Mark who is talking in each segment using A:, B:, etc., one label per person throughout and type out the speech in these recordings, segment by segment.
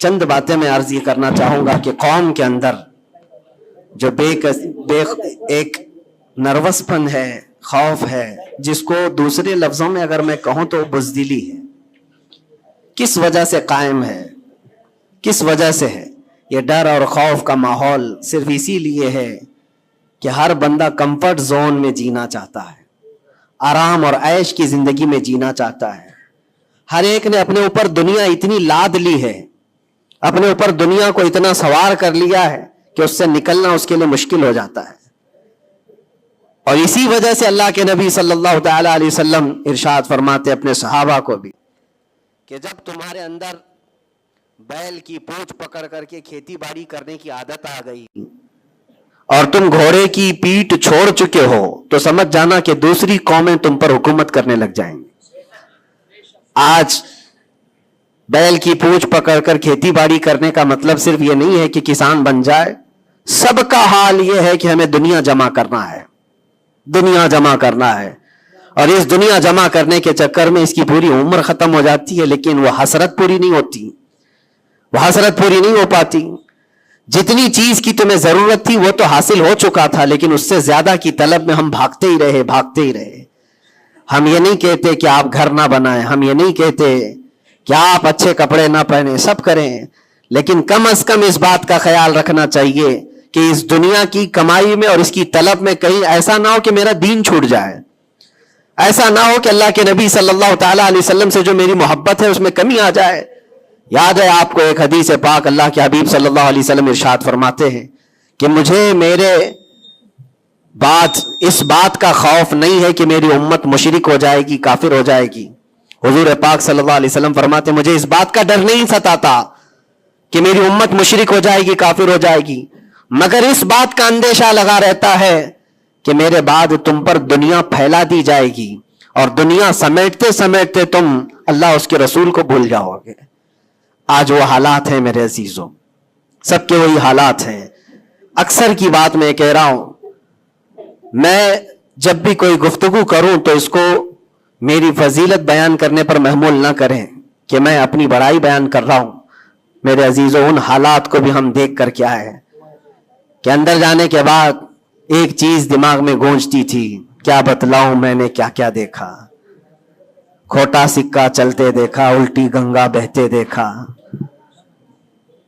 A: چند باتیں میں عرض یہ کرنا چاہوں گا کہ قوم کے اندر جو ایک نروس پن ہے، خوف ہے، جس کو دوسرے لفظوں میں اگر میں کہوں تو بزدلی ہے، کس وجہ سے قائم ہے، کس وجہ سے ہے؟ یہ ڈر اور خوف کا ماحول صرف اسی لیے ہے کہ ہر بندہ کمفرٹ زون میں جینا چاہتا ہے، آرام اور عیش کی زندگی میں جینا چاہتا ہے۔ ہر ایک نے اپنے اوپر دنیا اتنی لاد لی ہے، اپنے اوپر دنیا کو اتنا سوار کر لیا ہے کہ اس سے نکلنا اس کے لیے مشکل ہو جاتا ہے۔ اور اسی وجہ سے اللہ کے نبی صلی اللہ تعالی علیہ وسلم ارشاد فرماتے اپنے صحابہ کو بھی کہ جب تمہارے اندر بیل کی پونچھ پکڑ کر کے کھیتی باڑی کرنے کی عادت آ گئی اور تم گھوڑے کی پیٹھ چھوڑ چکے ہو تو سمجھ جانا کہ دوسری قومیں تم پر حکومت کرنے لگ جائیں گی۔ آج بیل کی پونچھ پکڑ کر کھیتی باڑی کرنے کا مطلب صرف یہ نہیں ہے کہ کسان بن جائے، سب کا حال یہ ہے کہ ہمیں دنیا جمع کرنا ہے، دنیا جمع کرنا ہے، اور اس دنیا جمع کرنے کے چکر میں اس کی پوری عمر ختم ہو جاتی ہے، لیکن وہ حسرت پوری نہیں ہوتی، وہ حسرت پوری نہیں ہو پاتی۔ جتنی چیز کی تمہیں ضرورت تھی وہ تو حاصل ہو چکا تھا، لیکن اس سے زیادہ کی طلب میں ہم بھاگتے ہی رہے۔ ہم یہ نہیں کہتے کہ آپ گھر نہ بنائیں، ہم یہ نہیں کہتے کہ آپ اچھے کپڑے نہ پہنیں، سب کریں، لیکن کم از کم اس بات کا خیال رکھنا چاہیے کہ اس دنیا کی کمائی میں اور اس کی طلب میں کہیں ایسا نہ ہو کہ میرا دین چھوٹ جائے، ایسا نہ ہو کہ اللہ کے نبی صلی اللہ تعالیٰ علیہ وسلم سے جو میری محبت ہے اس میں کمی آ جائے۔ یاد ہے آپ کو ایک حدیث پاک، اللہ کے حبیب صلی اللہ علیہ وسلم ارشاد فرماتے ہیں کہ مجھے میرے بعد اس بات کا خوف نہیں ہے کہ میری امت مشرک ہو جائے گی، کافر ہو جائے گی۔ حضور پاک صلی اللہ علیہ وسلم فرماتے ہیں مجھے اس بات کا ڈر نہیں ستاتا کہ میری امت مشرک ہو جائے گی، کافر ہو جائے گی، مگر اس بات کا اندیشہ لگا رہتا ہے کہ میرے بعد تم پر دنیا پھیلا دی جائے گی اور دنیا سمیٹتے سمیٹتے تم اللہ اس کے رسول کو بھول جاؤ گے۔ آج وہ حالات ہیں میرے عزیزوں، سب کے وہی حالات ہیں۔ اکثر کی بات میں کہہ رہا ہوں، میں جب بھی کوئی گفتگو کروں تو اس کو میری فضیلت بیان کرنے پر محمول نہ کریں کہ میں اپنی بڑائی بیان کر رہا ہوں۔ میرے عزیزوں، ان حالات کو بھی ہم دیکھ کر کیا ہے کہ اندر جانے کے بعد ایک چیز دماغ میں گونجتی تھی، کیا بتلاؤں میں نے کیا کیا دیکھا، کھوٹا سکہ چلتے دیکھا، الٹی گنگا بہتے دیکھا،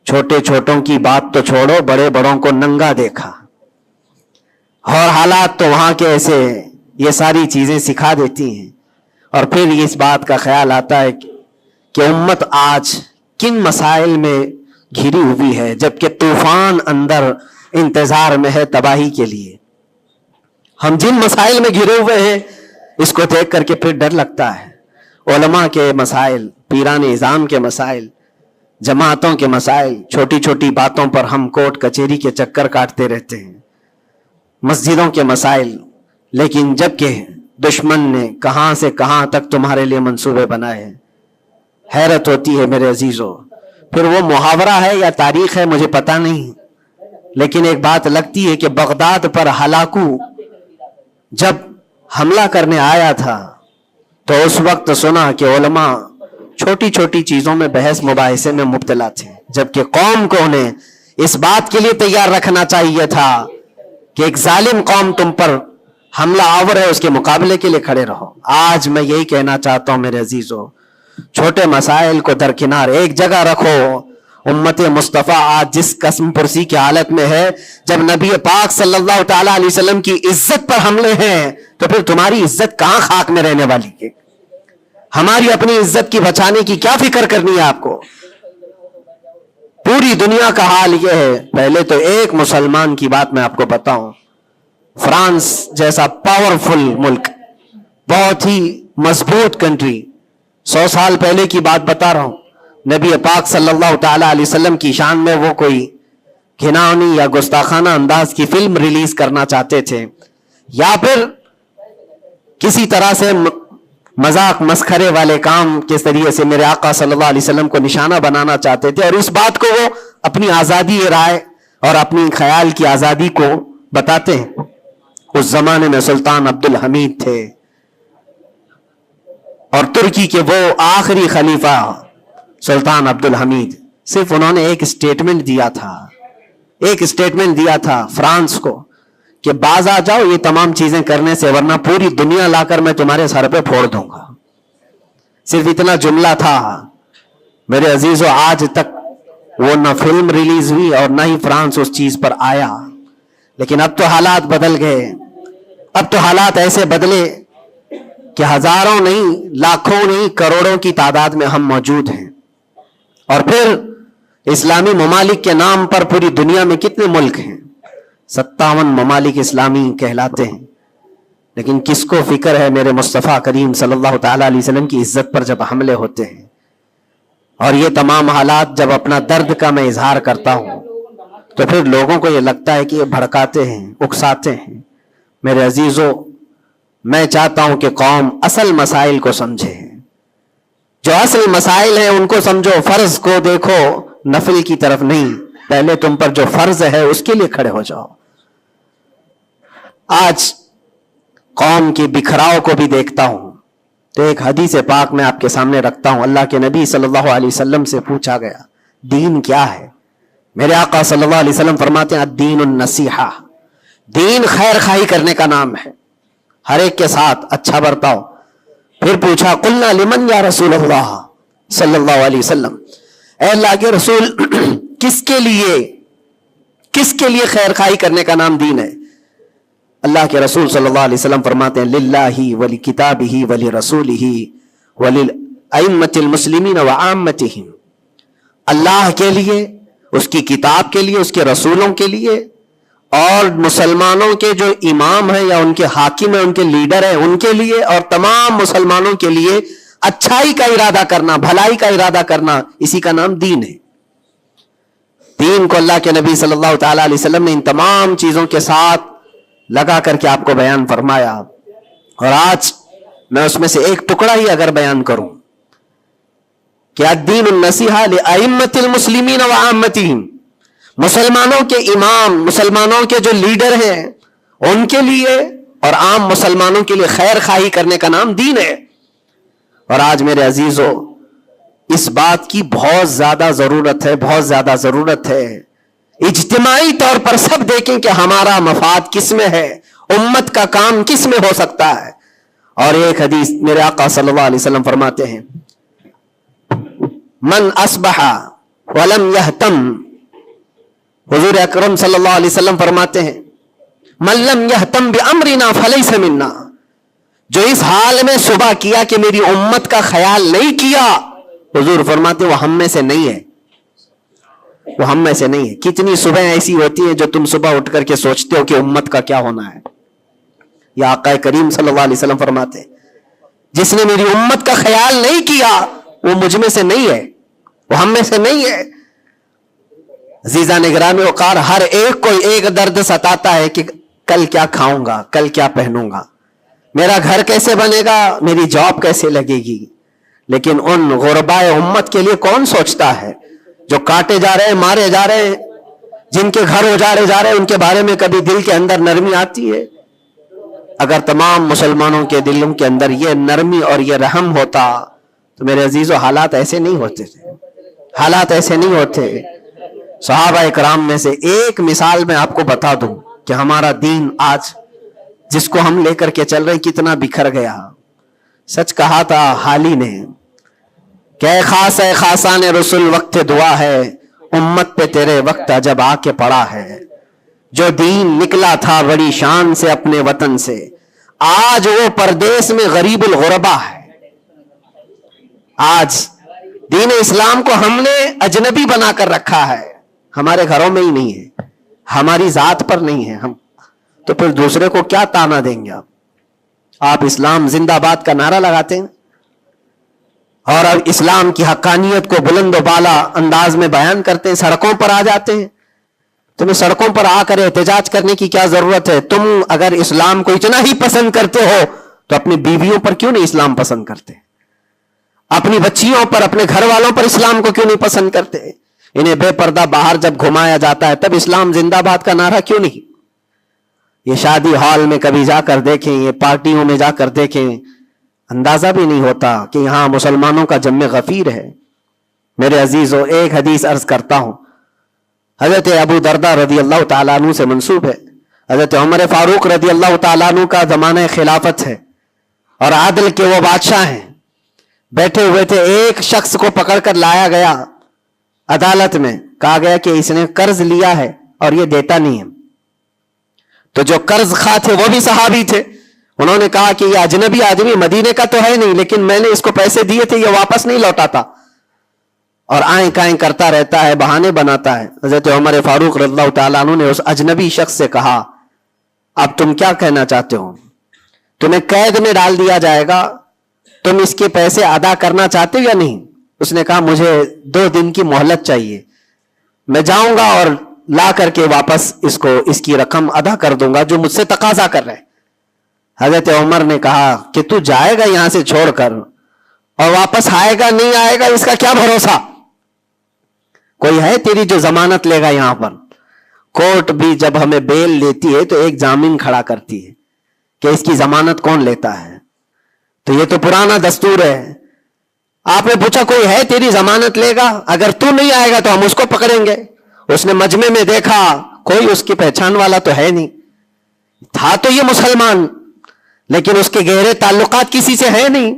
A: چھوٹے چھوٹوں کی بات تو چھوڑو، بڑے بڑوں کو ننگا دیکھا، اور حالات تو وہاں کے ایسے، یہ ساری چیزیں سکھا دیتی ہیں۔ اور پھر اس بات کا خیال آتا ہے کہ امت آج کن مسائل میں گھری ہوئی ہے، جبکہ طوفان اندر انتظار میں ہے تباہی کے لیے۔ ہم جن مسائل میں گھرے ہوئے ہیں اس کو دیکھ کر کے پھر ڈر لگتا ہے۔ علماء کے مسائل، پیران اعظام کے مسائل، جماعتوں کے مسائل، چھوٹی چھوٹی باتوں پر ہم کورٹ کچہری کے چکر کاٹتے رہتے ہیں، مسجدوں کے مسائل، لیکن جبکہ دشمن نے کہاں سے کہاں تک تمہارے لیے منصوبے بنائے ہیں۔ حیرت ہوتی ہے میرے عزیزوں، پھر وہ محاورہ ہے یا تاریخ ہے مجھے پتہ نہیں، لیکن ایک بات لگتی ہے کہ بغداد پر ہلاکو جب حملہ کرنے آیا تھا تو اس وقت سنا کہ علماء چھوٹی چھوٹی چیزوں میں بحث مباحثے میں مبتلا تھے، جبکہ قوم کو انہیں اس بات کے لیے تیار رکھنا چاہیے تھا کہ ایک ظالم قوم تم پر حملہ آور ہے، اس کے مقابلے کے لیے کھڑے رہو۔ آج میں یہی کہنا چاہتا ہوں میرے عزیزوں، چھوٹے مسائل کو درکنار ایک جگہ رکھو۔ امت مصطفیٰ آج جس قسم پرسی کی حالت میں ہے، جب نبی پاک صلی اللہ تعالی علیہ وسلم کی عزت پر حملے ہیں تو پھر تمہاری عزت کہاں خاک میں رہنے والی ہے؟ ہماری اپنی عزت کی بچانے کی کیا فکر کرنی ہے آپ کو؟ پوری دنیا کا حال یہ ہے۔ پہلے تو ایک مسلمان کی بات میں آپ کو بتاؤں، فرانس جیسا پاورفل ملک، بہت ہی مضبوط کنٹری، 100 سال پہلے کی بات بتا رہا ہوں، نبی پاک صلی اللہ تعالی علیہ وسلم کی شان میں وہ کوئی گھناؤنی یا گستاخانہ انداز کی فلم ریلیز کرنا چاہتے تھے، یا پھر کسی طرح سے مذاق مسخرے والے کام کے ذریعے سے میرے آقا صلی اللہ علیہ وسلم کو نشانہ بنانا چاہتے تھے، اور اس بات کو وہ اپنی آزادی رائے اور اپنی خیال کی آزادی کو بتاتے ہیں۔ اس زمانے میں سلطان عبد الحمید تھے، اور ترکی کے وہ آخری خلیفہ سلطان عبد الحمید صرف انہوں نے ایک اسٹیٹمنٹ دیا تھا فرانس کو کہ باز آ جاؤ یہ تمام چیزیں کرنے سے، ورنہ پوری دنیا لا کر میں تمہارے سر پہ پھوڑ دوں گا. صرف اتنا جملہ تھا. میرے عزیزو، آج تک وہ نہ فلم ریلیز ہوئی اور نہ ہی فرانس اس چیز پر آیا. لیکن اب تو حالات بدل گئے. اب تو حالات ایسے بدلے کہ ہزاروں نہیں، لاکھوں نہیں، کروڑوں کی تعداد میں ہم موجود ہیں. اور پھر اسلامی ممالک کے نام پر پوری دنیا میں کتنے ملک ہیں؟ 57 ممالک اسلامی کہلاتے ہیں. لیکن کس کو فکر ہے میرے مصطفیٰ کریم صلی اللہ تعالی علیہ وسلم کی عزت پر جب حملے ہوتے ہیں؟ اور یہ تمام حالات جب اپنا درد کا میں اظہار کرتا ہوں تو پھر لوگوں کو یہ لگتا ہے کہ یہ بھڑکاتے ہیں، اکساتے ہیں. میرے عزیزو، میں چاہتا ہوں کہ قوم اصل مسائل کو سمجھے. جو اصل مسائل ہیں ان کو سمجھو، فرض کو دیکھو، نفل کی طرف نہیں. پہلے تم پر جو فرض ہے اس کے لیے کھڑے ہو جاؤ. آج قوم کی بکھراؤ کو بھی دیکھتا ہوں تو ایک حدیث پاک میں آپ کے سامنے رکھتا ہوں. اللہ کے نبی صلی اللہ علیہ وسلم سے پوچھا گیا دین کیا ہے؟ میرے آقا صلی اللہ علیہ وسلم فرماتے ہیں الدین النصیحہ. دین خیر خواہی کرنے کا نام ہے، ہر ایک کے ساتھ اچھا برتاؤ. پھر پوچھا قلنا لمن یا رسول اللہ صلی اللہ علیہ وسلم، اے اللہ کے رسول کس کے لیے خیر خواہی کرنے کا نام دین ہے؟ اللہ کے رسول صلی اللہ علیہ وسلم فرماتے ہیں للہ ولکتابہ ولرسولہ وللائمۃ المسلمین وعامتہم. اللہ کے لیے، اس کی کتاب کے لیے، اس کے رسولوں کے لیے، اور مسلمانوں کے جو امام ہیں یا ان کے حاکم ہیں، ان کے لیڈر ہیں، ان کے لیے، اور تمام مسلمانوں کے لیے اچھائی کا ارادہ کرنا، بھلائی کا ارادہ کرنا، اسی کا نام دین ہے. دین کو اللہ کے نبی صلی اللہ تعالی علیہ وسلم نے ان تمام چیزوں کے ساتھ لگا کر کے آپ کو بیان فرمایا. اور آج میں اس میں سے ایک ٹکڑا ہی اگر بیان کروں کہ الدین النصیحہ لائمۃ المسلمین وعامتہم، مسلمانوں کے امام، مسلمانوں کے جو لیڈر ہیں ان کے لیے اور عام مسلمانوں کے لیے خیر خواہی کرنے کا نام دین ہے. اور آج میرے عزیزو اس بات کی بہت زیادہ ضرورت ہے. اجتماعی طور پر سب دیکھیں کہ ہمارا مفاد کس میں ہے، امت کا کام کس میں ہو سکتا ہے. اور ایک حدیث میرے آقا صلی اللہ علیہ وسلم فرماتے ہیں من اصبح ولم یہتم، حضور اکرم صلی اللہ علیہ وسلم فرماتے ہیں من لم یہتم بامرنا فلیس منا، جو اس حال میں صبح کیا کہ میری امت کا خیال نہیں کیا، حضور فرماتے وہ ہم میں سے نہیں ہے. وہ ہم میں سے نہیں ہے. کتنی صبح ایسی ہوتی ہیں جو تم صبح اٹھ کر کے سوچتے ہو کہ امت کا کیا ہونا ہے. یا آقا کریم صلی اللہ علیہ وسلم فرماتے جس نے میری امت کا خیال نہیں کیا وہ مجھ میں سے نہیں ہے، وہ ہم میں سے نہیں ہے. عزیزان گرامی وقار، ہر ایک کو ایک درد ستاتا ہے کہ کل کیا کھاؤں گا، کل کیا پہنوں گا، میرا گھر کیسے بنے گا، میری جاب کیسے لگے گی. لیکن ان غربائے امت کے لیے کون سوچتا ہے جو کاٹے جا رہے ہیں، مارے جا رہے ہیں، جن کے گھر اجاڑے جا رہے ہیں؟ ان کے بارے میں کبھی دل کے اندر نرمی آتی ہے؟ اگر تمام مسلمانوں کے دلوں کے اندر یہ نرمی اور یہ رحم ہوتا تو میرے عزیزو حالات ایسے نہیں ہوتے تھے. حالات ایسے نہیں ہوتے. صحابہ اکرام میں سے ایک مثال میں آپ کو بتا دوں کہ ہمارا دین آج جس کو ہم لے کر کے چل رہے ہیں کتنا بکھر گیا. سچ کہا تھا حالی نے کہ اے خاصان رسول وقت دعا ہے، امت پہ تیرے وقت عجب آ کے پڑا ہے. جو دین نکلا تھا بڑی شان سے اپنے وطن سے، آج وہ پردیس میں غریب الغربا ہے. آج دین اسلام کو ہم نے اجنبی بنا کر رکھا ہے، ہمارے گھروں میں ہی نہیں ہے، ہماری ذات پر نہیں ہے. ہم تو پھر دوسرے کو کیا تانا دیں گے؟ آپ اسلام زندہ باد کا نعرہ لگاتے ہیں اور اب اسلام کی حقانیت کو بلند و بالا انداز میں بیان کرتے ہیں، سڑکوں پر آ جاتے ہیں. تمہیں سڑکوں پر آ کر احتجاج کرنے کی کیا ضرورت ہے؟ تم اگر اسلام کو اتنا ہی پسند کرتے ہو تو اپنی بیویوں پر کیوں نہیں اسلام پسند کرتے؟ اپنی بچیوں پر، اپنے گھر والوں پر اسلام کو کیوں نہیں پسند کرتے؟ انہیں بے پردہ باہر جب گھمایا جاتا ہے تب اسلام زندہ باد کا نعرہ کیوں نہیں؟ یہ شادی ہال میں کبھی جا کر دیکھیں، یہ پارٹیوں میں جا کر دیکھیں، اندازہ بھی نہیں ہوتا کہ یہاں مسلمانوں کا جم غفیر ہے. میرے عزیزو، ایک حدیث عرض کرتا ہوں، حضرت ابو دردہ رضی اللہ تعالیٰ عنہ سے منسوب ہے. حضرت عمر فاروق رضی اللہ تعالیٰ عنہ کا زمانہ خلافت ہے اور عادل کے وہ بادشاہ ہیں. بیٹھے ہوئے تھے، ایک شخص کو پکڑ کر لایا گیا عدالت میں. کہا گیا کہ اس نے قرض لیا ہے اور یہ دیتا نہیں ہے. تو جو قرض خواہ تھے وہ بھی صحابی تھے. انہوں نے کہا کہ یہ اجنبی آدمی مدینے کا تو ہے نہیں، لیکن میں نے اس کو پیسے دیے تھے، یہ واپس نہیں لوٹاتا اور آئیں کائیں کرتا رہتا ہے، بہانے بناتا ہے. حضرت عمر فاروق رضی اللہ تعالیٰ عنہ نے اس اجنبی شخص سے کہا اب تم کیا کہنا چاہتے ہو؟ تمہیں قید میں ڈال دیا جائے گا، تم اس کے پیسے ادا کرنا چاہتے ہو یا نہیں؟ اس نے کہا مجھے 2 دن کی مہلت چاہیے، میں جاؤں گا اور لا کر کے واپس اس کی رقم ادا کر دوں گا جو مجھ سے تقاضا کر رہے. حضرت عمر نے کہا کہ تو جائے گا یہاں سے چھوڑ کر اور واپس آئے گا نہیں آئے گا، اس کا کیا بھروسہ؟ کوئی ہے تیری جو ضمانت لے گا؟ یہاں پر کورٹ بھی جب ہمیں بیل لیتی ہے تو ایک ضامن کھڑا کرتی ہے کہ اس کی ضمانت کون لیتا ہے. تو یہ تو پرانا دستور ہے. آپ نے پوچھا کوئی ہے تیری ضمانت لے گا؟ اگر تو نہیں آئے گا تو ہم اس کو پکڑیں گے. اس نے مجمع میں دیکھا کوئی اس کی پہچان والا تو ہے نہیں. تھا تو یہ مسلمان لیکن اس کے گہرے تعلقات کسی سے ہے نہیں.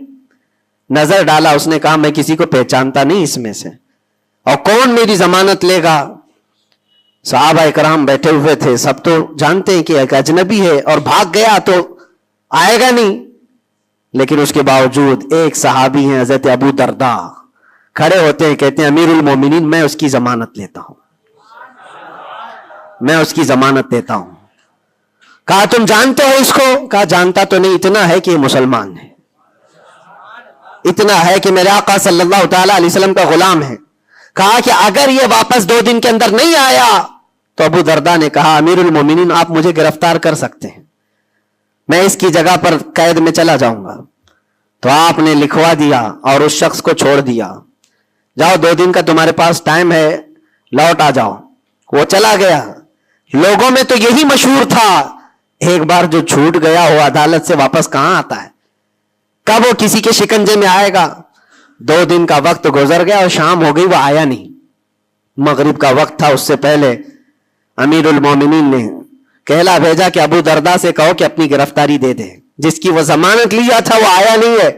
A: نظر ڈالا، اس نے کہا میں کسی کو پہچانتا نہیں اس میں سے، اور کون میری ضمانت لے گا؟ صحابہ اکرام بیٹھے ہوئے تھے، سب تو جانتے ہیں کہ ایک اجنبی ہے اور بھاگ گیا تو آئے گا نہیں. لیکن اس کے باوجود ایک صحابی ہیں حضرت ابو دردہ، کھڑے ہوتے ہیں، کہتے ہیں امیر المومنین میں اس کی ضمانت لیتا ہوں، میں اس کی ضمانت دیتا ہوں. کہا تم جانتے ہو اس کو؟ کہا جانتا تو نہیں، اتنا ہے کہ یہ مسلمان ہے، اتنا ہے کہ میرے آقا صلی اللہ تعالی علیہ وسلم کا غلام ہے. کہا کہ اگر یہ واپس 2 دن کے اندر نہیں آیا تو ابو دردہ نے کہا امیر المومنین آپ مجھے گرفتار کر سکتے ہیں، میں اس کی جگہ پر قید میں چلا جاؤں گا. تو آپ نے لکھوا دیا اور اس شخص کو چھوڑ دیا، جاؤ 2 دن کا تمہارے پاس ٹائم ہے، لوٹ آ جاؤ. وہ چلا گیا. لوگوں میں تو یہی مشہور تھا، ایک بار جو چھوٹ گیا وہ عدالت سے واپس کہاں آتا ہے؟ کب وہ کسی کے شکنجے میں آئے گا؟ 2 دن کا وقت گزر گیا اور شام ہو گئی، وہ آیا نہیں. مغرب کا وقت تھا، اس سے پہلے امیر المومنین نے کہلا بھیجا کہ ابو دردہ سے کہو کہ اپنی گرفتاری دے دے. جس کی وہ ضمانت لیا تھا وہ آیا نہیں ہے.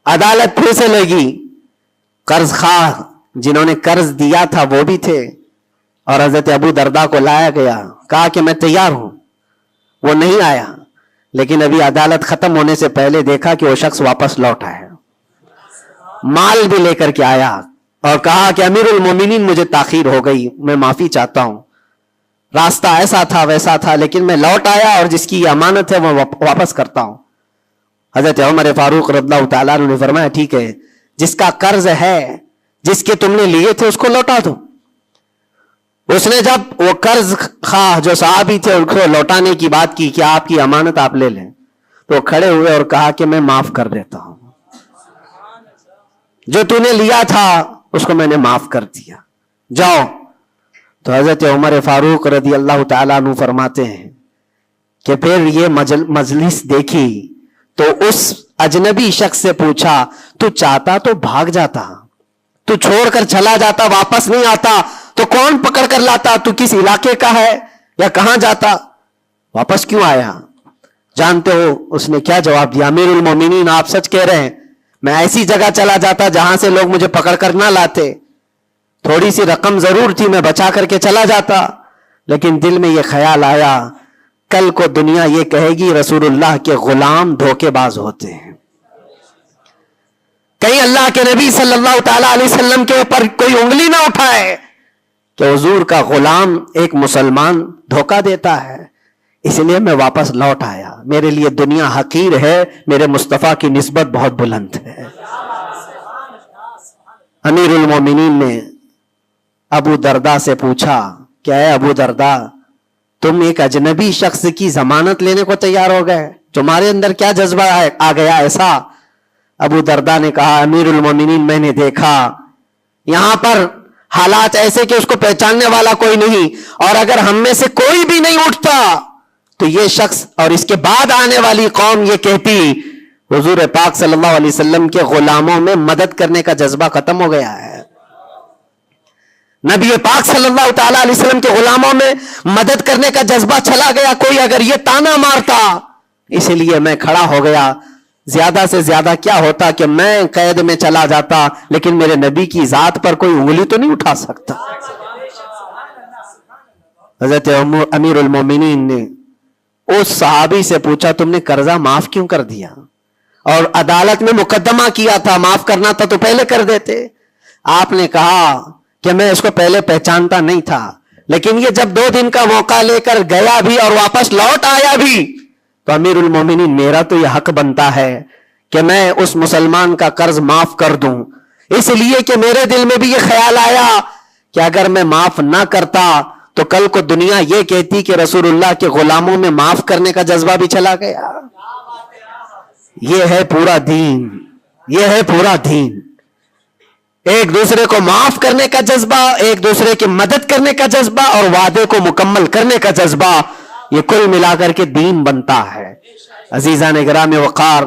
A: عدالت پھر سے لگی. قرض خواہ جنہوں نے قرض دیا تھا وہ بھی تھے اور حضرت ابو دردہ کو لایا گیا. کہا کہ میں تیار ہوں. وہ نہیں آیا، لیکن ابھی عدالت ختم ہونے سے پہلے دیکھا کہ وہ شخص واپس لوٹ آیا، مال بھی لے کر کے آیا اور کہا کہ امیر المومنین مجھے تاخیر ہو گئی، میں معافی چاہتا ہوں، راستہ ایسا تھا ویسا تھا، لیکن میں لوٹ آیا اور جس کی امانت ہے وہ واپس کرتا ہوں. حضرت عمر فاروق رضی اللہ تعالیٰ عنہ نے فرمایا ٹھیک ہے، جس کا قرض ہے، جس کے تم نے لیے تھے اس کو لوٹا دو. اس نے جب وہ قرض خواہ جو صحابی تھے ان کو لوٹانے کی بات کی کہ آپ کی امانت آپ لے لیں، تو وہ کھڑے ہوئے اور کہا کہ میں معاف کر دیتا ہوں، جو تو نے لیا تھا اس کو میں نے معاف کر دیا، جاؤ. تو حضرت عمر فاروق رضی اللہ تعالیٰ عنہ فرماتے ہیں کہ پھر یہ مجلس دیکھی تو اس اجنبی شخص سے پوچھا تو چاہتا تو بھاگ جاتا، تو چھوڑ کر چلا جاتا، واپس نہیں آتا تو کون پکڑ کر لاتا؟ تو کس علاقے کا ہے یا کہاں جاتا؟ واپس کیوں آیا؟ جانتے ہو اس نے کیا جواب دیا؟ امیر المومنین آپ سچ کہہ رہے ہیں، میں ایسی جگہ چلا جاتا جہاں سے لوگ مجھے پکڑ کر نہ لاتے، تھوڑی سی رقم ضرور تھی، میں بچا کر کے چلا جاتا، لیکن دل میں یہ خیال آیا کل کو دنیا یہ کہے گی رسول اللہ کے غلام دھوکے باز ہوتے ہیں. کہیں اللہ کے نبی صلی اللہ تعالی علیہ وسلم کے اوپر کوئی انگلی نہ اٹھائے کہ حضور کا غلام ایک مسلمان دھوکہ دیتا ہے. اس لیے میں واپس لوٹ آیا. میرے لیے دنیا حقیر ہے، میرے مصطفیٰ کی نسبت بہت بلند ہے. امیر المومنین نے ابو دردہ سے پوچھا کہ اے ابو دردہ، تم ایک اجنبی شخص کی ضمانت لینے کو تیار ہو گئے، تمہارے اندر کیا جذبہ آ گیا ایسا؟ ابو دردہ نے کہا امیر المومنین میں نے دیکھا یہاں پر حالات ایسے کہ اس کو پہچاننے والا کوئی نہیں، اور اگر ہم میں سے کوئی بھی نہیں اٹھتا تو یہ شخص اور اس کے بعد آنے والی قوم یہ کہتی حضور پاک صلی اللہ علیہ وسلم کے غلاموں میں مدد کرنے کا جذبہ ختم ہو گیا ہے. نبی پاک صلی اللہ تعالی علیہ وسلم کے غلاموں میں مدد کرنے کا جذبہ چلا گیا. کوئی اگر یہ تانا مارتا اسی لیے میں کھڑا ہو گیا, زیادہ سے زیادہ کیا ہوتا کہ میں قید میں چلا جاتا, لیکن میرے نبی کی ذات پر کوئی انگلی تو نہیں اٹھا سکتا. حضرت امیر المومنین نے اس صحابی سے پوچھا تم نے قرضہ معاف کیوں کر دیا, اور عدالت میں مقدمہ کیا تھا, معاف کرنا تھا تو پہلے کر دیتے. آپ نے کہا کہ میں اس کو پہلے پہچانتا نہیں تھا, لیکن یہ جب 2 دن کا موقع لے کر گیا بھی اور واپس لوٹ آیا بھی تو امیر المومنین میرا تو یہ حق بنتا ہے کہ میں اس مسلمان کا قرض معاف کر دوں, اس لیے کہ میرے دل میں بھی یہ خیال آیا کہ اگر میں معاف نہ کرتا تو کل کو دنیا یہ کہتی کہ رسول اللہ کے غلاموں میں معاف کرنے کا جذبہ بھی چلا گیا. یہ ہے پورا دین, یہ ہے پورا دین. ایک دوسرے کو معاف کرنے کا جذبہ, ایک دوسرے کی مدد کرنے کا جذبہ اور وعدے کو مکمل کرنے کا جذبہ, یہ کل ملا کر کے دین بنتا ہے. عزیزان گرامی وقار,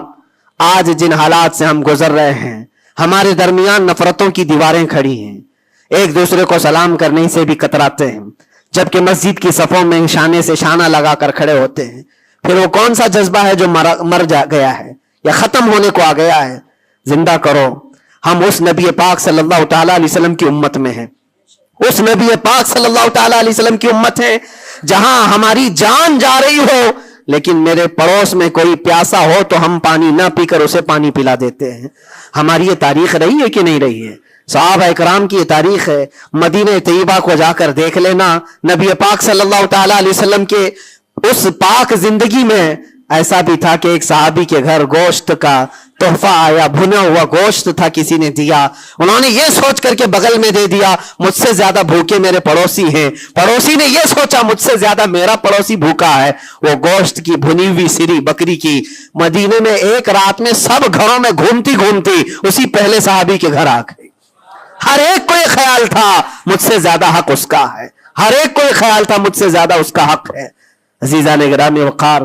A: آج جن حالات سے ہم گزر رہے ہیں, ہمارے درمیان نفرتوں کی دیواریں کھڑی ہیں, ایک دوسرے کو سلام کرنے سے بھی کتراتے ہیں, جبکہ مسجد کی صفوں میں شانے سے شانہ لگا کر کھڑے ہوتے ہیں. پھر وہ کون سا جذبہ ہے جو مر گیا ہے یا ختم ہونے کو آ گیا ہے؟ زندہ کرو. ہم اس نبی پاک صلی اللہ تعالی علیہ وسلم کی امت میں ہیں, اس نبی پاک صلی اللہ تعالی علیہ وسلم کی امت ہے جہاں ہماری جان جا رہی ہو لیکن میرے پڑوس میں کوئی پیاسا ہو تو ہم پانی نہ پی کر اسے پانی پلا دیتے ہیں. ہماری یہ تاریخ رہی ہے کہ نہیں رہی ہے؟ صحابہ اکرام کی یہ تاریخ ہے. مدینہ طیبہ کو جا کر دیکھ لینا, نبی پاک صلی اللہ تعالی علیہ وسلم کے اس پاک زندگی میں ایسا بھی تھا کہ ایک صحابی کے گھر گوشت کا تحفہ آیا, بھنا ہوا گوشت تھا, کسی نے دیا, انہوں نے یہ سوچ کر کے بغل میں دے دیا مجھ سے زیادہ بھوکے میرے پڑوسی ہیں. پڑوسی نے یہ سوچا مجھ سے زیادہ میرا پڑوسی بھوکا ہے. وہ گوشت کی بھنی ہوئی سری بکری کی مدینے میں ایک رات میں سب گھروں میں گھومتی گھومتی اسی پہلے صحابی کے گھر آ گئی. ہر ایک کو یہ خیال تھا مجھ سے زیادہ حق اس کا ہے, ہر ایک کو یہ خیال تھا مجھ سے زیادہ اس کا حق ہے. عزیزان گرامی وقار,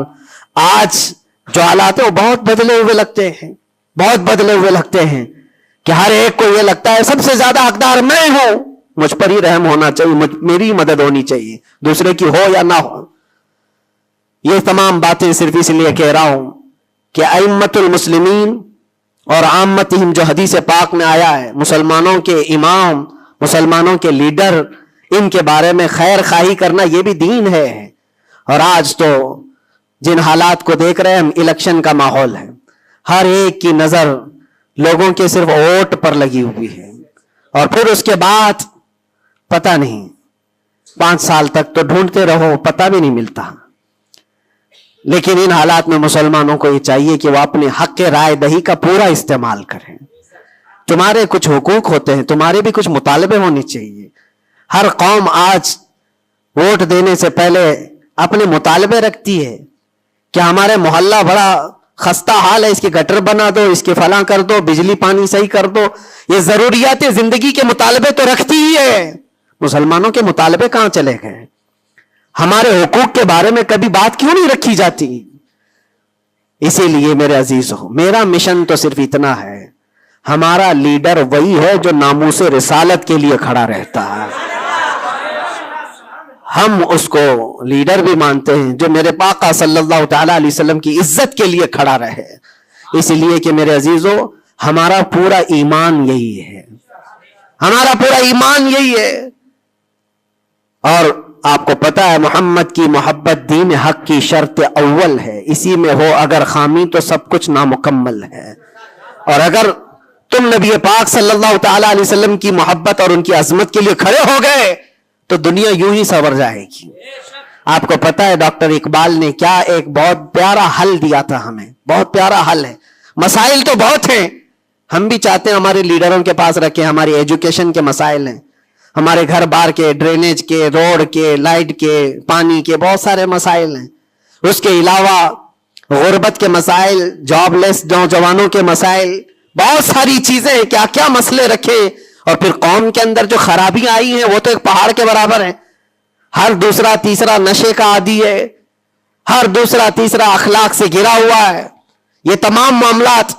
A: آج جو حالات ہیں وہ بہت بدلے ہوئے لگتے ہیں, بہت بدلے ہوئے لگتے ہیں کہ ہر ایک کو یہ لگتا ہے سب سے زیادہ حقدار میں ہوں, مجھ پر ہی رحم ہونا چاہیے, میری مدد ہونی چاہیے, دوسرے کی ہو یا نہ ہو. یہ تمام باتیں صرف اس لیے کہہ رہا ہوں کہ ائمۃ المسلمین اور عامتہم جو حدیث پاک میں آیا ہے, مسلمانوں کے امام, مسلمانوں کے لیڈر, ان کے بارے میں خیر خواہی کرنا یہ بھی دین ہے. اور آج تو جن حالات کو دیکھ رہے ہیں ہم, الیکشن کا ماحول ہے, ہر ایک کی نظر لوگوں کے صرف ووٹ پر لگی ہوئی ہے, اور پھر اس کے بعد پتہ نہیں 5 سال تک تو ڈھونڈتے رہو پتہ بھی نہیں ملتا. لیکن ان حالات میں مسلمانوں کو یہ چاہیے کہ وہ اپنے حق رائے دہی کا پورا استعمال کریں. تمہارے کچھ حقوق ہوتے ہیں, تمہارے بھی کچھ مطالبے ہونے چاہیے. ہر قوم آج ووٹ دینے سے پہلے اپنے مطالبے رکھتی ہے کہ ہمارے محلہ بڑا خستہ حال ہے, اس کی گٹر بنا دو, اس کے فلاں کر دو, بجلی پانی صحیح کر دو. یہ ضروریات زندگی کے مطالبے تو رکھتی ہی ہے. مسلمانوں کے مطالبے کہاں چلے گئے؟ ہمارے حقوق کے بارے میں کبھی بات کیوں نہیں رکھی جاتی؟ اسی لیے میرے عزیزو, میرا مشن تو صرف اتنا ہے, ہمارا لیڈر وہی ہے جو ناموس رسالت کے لیے کھڑا رہتا ہے. ہم اس کو لیڈر بھی مانتے ہیں جو میرے آقا صلی اللہ تعالی علیہ وسلم کی عزت کے لیے کھڑا رہے. اس لیے کہ میرے عزیزو, ہمارا پورا ایمان یہی ہے, ہمارا پورا ایمان یہی ہے. اور آپ کو پتا ہے محمد کی محبت دین حق کی شرط اول ہے, اسی میں ہو اگر خامی تو سب کچھ نامکمل ہے. اور اگر تم نبی پاک صلی اللہ تعالی علیہ وسلم کی محبت اور ان کی عظمت کے لیے کھڑے ہو گئے تو دنیا یوں ہی سنور جائے گی. آپ کو پتا ہے ڈاکٹر اقبال نے کیا ایک بہت پیارا حل دیا تھا ہمیں, بہت پیارا حل ہے. مسائل تو بہت ہیں, ہم بھی چاہتے ہیں ہمارے لیڈروں کے پاس رکھیں. ہماری ایجوکیشن کے مسائل ہیں, ہمارے گھر بار کے, ڈرینیج کے, روڈ کے, لائٹ کے, پانی کے, بہت سارے مسائل ہیں. اس کے علاوہ غربت کے مسائل, جاب لیس نوجوانوں کے مسائل, بہت ساری چیزیں ہیں. کیا کیا مسئلے رکھے. اور پھر قوم کے اندر جو خرابیاں آئی ہیں وہ تو ایک پہاڑ کے برابر ہیں. ہر دوسرا تیسرا نشے کا عادی ہے, ہر دوسرا تیسرا اخلاق سے گرا ہوا ہے. یہ تمام معاملات,